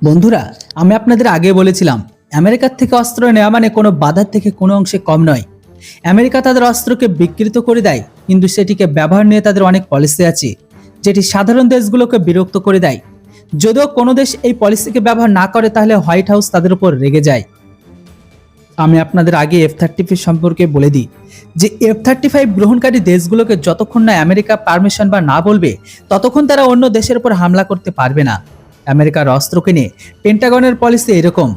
বন্ধুরা, আমি আপনাদের আগে বলেছিলাম আমেরিকার থেকে অস্ত্র নেওয়া মানে কোনো বাধার থেকে কোনো অংশে কম নয়। আমেরিকা তাদের অস্ত্রকে বিকৃত করে দেয়, কিন্তু সেটিকে ব্যবহার নিয়ে তাদের অনেক পলিসি আছে যেটি সাধারণ দেশগুলোকে বিরক্ত করে দেয়। যদিও কোনো দেশ এই পলিসিকে ব্যবহার না করে তাহলে হোয়াইট হাউস তাদের উপর রেগে যায়। আমি আপনাদের আগে F-35 সম্পর্কে বলে দিই যে F-35 গ্রহণকারী দেশগুলোকে যতক্ষণ না আমেরিকা পারমিশন বা না বলবে ততক্ষণ তারা অন্য দেশের উপর হামলা করতে পারবে না। আমেরিকার অস্ত্র কিনে পেন্টাগনের পলিসি এরকম,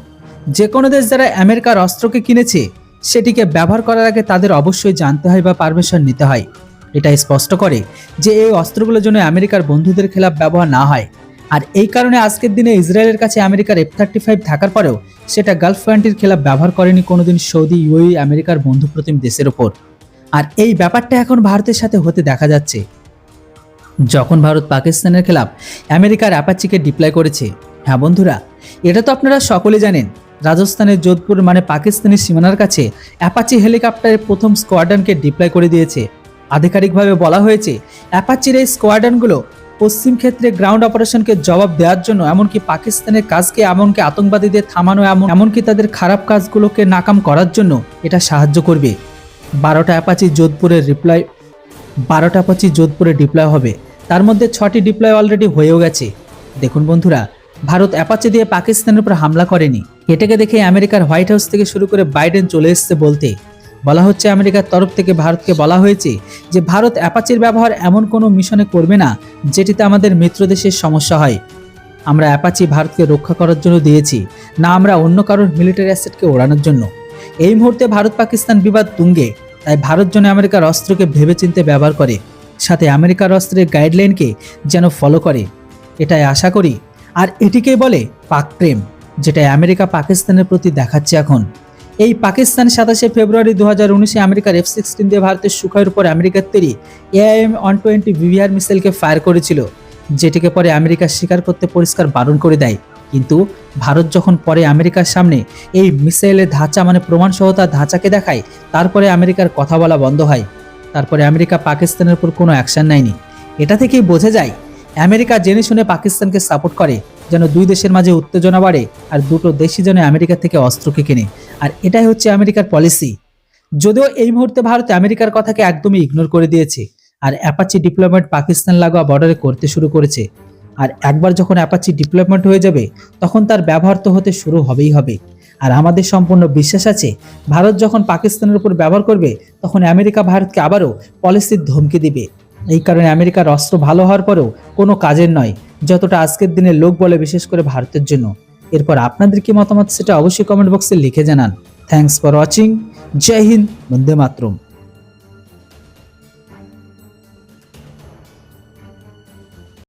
যে কোনো দেশ যারা আমেরিকার অস্ত্রকে কিনেছে সেটিকে ব্যবহার করার আগে তাদের অবশ্যই জানতে হয় বা পারমিশন নিতে হয়। এটা স্পষ্ট করে যে এই অস্ত্রগুলো যেন আমেরিকার বন্ধুদের খেলাফ ব্যবহার না হয়। আর এই কারণে আজকের দিনে ইসরায়েলের কাছে আমেরিকার F-35 থাকার পরেও সেটা গালফ কান্ট্রির খেলাফ ব্যবহার করেনি কোনোদিন সৌদি, ইউএই, আমেরিকার বন্ধুপ্রতিম দেশের ওপর। আর এই ব্যাপারটা এখন ভারতের সাথে হতে দেখা যাচ্ছে। যখন ভারত পাকিস্তানের খেলাফ আমেরিকার অ্যাপাচিকে ডিপ্লয় করেছে, হ্যাঁ বন্ধুরা, এটা তো আপনারা সকলে জানেন, রাজস্থানের যোধপুর মানে পাকিস্তানি সীমানার কাছে অ্যাপাচি হেলিকপ্টারের প্রথম স্কোয়াড্রনকে ডিপ্লয় করে দিয়েছে। আধিকারিকভাবে বলা হয়েছে অ্যাপাচির এই স্কোয়াড্রনগুলো পশ্চিম ক্ষেত্রে গ্রাউন্ড অপারেশনকে জবাব দেওয়ার জন্য, এমনকি পাকিস্তানের কাজকে, এমনকি আতঙ্কবাদীদের থামানো, এমনকি তাদের খারাপ কাজগুলোকে নাকাম করার জন্য এটা সাহায্য করবে। 12টা অ্যাপাচি যোধপুরে ডিপ্লয় হবে। তার মধ্যে 6টি ডিপ্লয় অলরেডি হয়েও গেছে। দেখুন বন্ধুরা, ভারত অ্যাপাচি দিয়ে পাকিস্তানের উপর হামলা করেনি। এটাকে দেখে আমেরিকার হোয়াইট হাউস থেকে শুরু করে বাইডেন চলে এসেছে বলতে। বলা হচ্ছে আমেরিকার তরফ থেকে ভারতকে বলা হয়েছে যে ভারত অ্যাপাচির ব্যবহার এমন কোনো মিশনে করবে না যেটিতে আমাদের মিত্র দেশের সমস্যা হয়। আমরা অ্যাপাচি ভারতকে রক্ষা করার জন্য দিয়েছি, না আমরা অন্য কারোর মিলিটারি অ্যাসেটকে ওড়ানোর জন্য। এই মুহূর্তে ভারত পাকিস্তান বিবাদ তুঙ্গে, তাই ভারত যেন আমেরিকার অস্ত্রকে ভেবেচিন্তে ব্যবহার করে, সাথে আমেরিকার অস্ত্রের গাইডলাইনকে যেন ফলো করে, এটাই আশা করি। আর এটিকেই বলে পাক প্রেম, যেটা আমেরিকা পাকিস্তানের প্রতি দেখাচ্ছে এখন। এই পাকিস্তান 27শে ফেব্রুয়ারি 2019-এ আমেরিকার F-16 দিয়ে ভারতের সুখোইয়ের উপর আমেরিকার তৈরি AIM-120 VVR মিসাইলকে ফায়ার করেছিল, যেটিকে পরে আমেরিকা স্বীকার করতে পরিষ্কার বারণ করে দেয়। কিন্তু ভারত যখন পরে আমেরিকার সামনে এই মিসাইলের ধাঁচা মানে প্রমাণ সহ তার ধাঁচাকে দেখায়, তারপরে আমেরিকার কথা বলা বন্ধ হয়। তারপরে আমেরিকা পাকিস্তানের উপর কোনো অ্যাকশন নেয়নি। এটা থেকেই বোঝা যায় আমেরিকা জেনে শুনে পাকিস্তানকে সাপোর্ট করে, যেন দুই দেশের মাঝে উত্তেজনা বাড়ে আর দুটো দেশই যেন আমেরিকা থেকে অস্ত্রকে কেনে। আর এটাই হচ্ছে আমেরিকার পলিসি। যদিও এই মুহূর্তে ভারত আমেরিকার কথাকে একদমই ইগনোর করে দিয়েছে আর অ্যাপাচি ডিপ্লয়মেন্ট পাকিস্তান লাগোয়া বর্ডারে করতে শুরু করেছে। আর একবার যখন অ্যাপাচি ডিপ্লয়মেন্ট হয়ে যাবে তখন তার ব্যবহার তো হতে শুরু হবেই হবে। আর আমাদের সম্পূর্ণ বিশ্বাস আছে ভারত যখন পাকিস্তানের উপর ব্যবহার করবে তখন আমেরিকা ভারতকে আবারও পলিসির ধমকি দিবে। এই কারণে আমেরিকার অস্ত্র ভালো হওয়ার পরেও কোনো কাজের নয়, যতটা আজকের দিনে লোক বলে, বিশেষ করে ভারতের জন্য। এরপর আপনাদের কি মতামত সেটা অবশ্যই কমেন্ট বক্সে লিখে জানান। Thanks for watching. জয় হিন্দ, বন্দে মাতরম।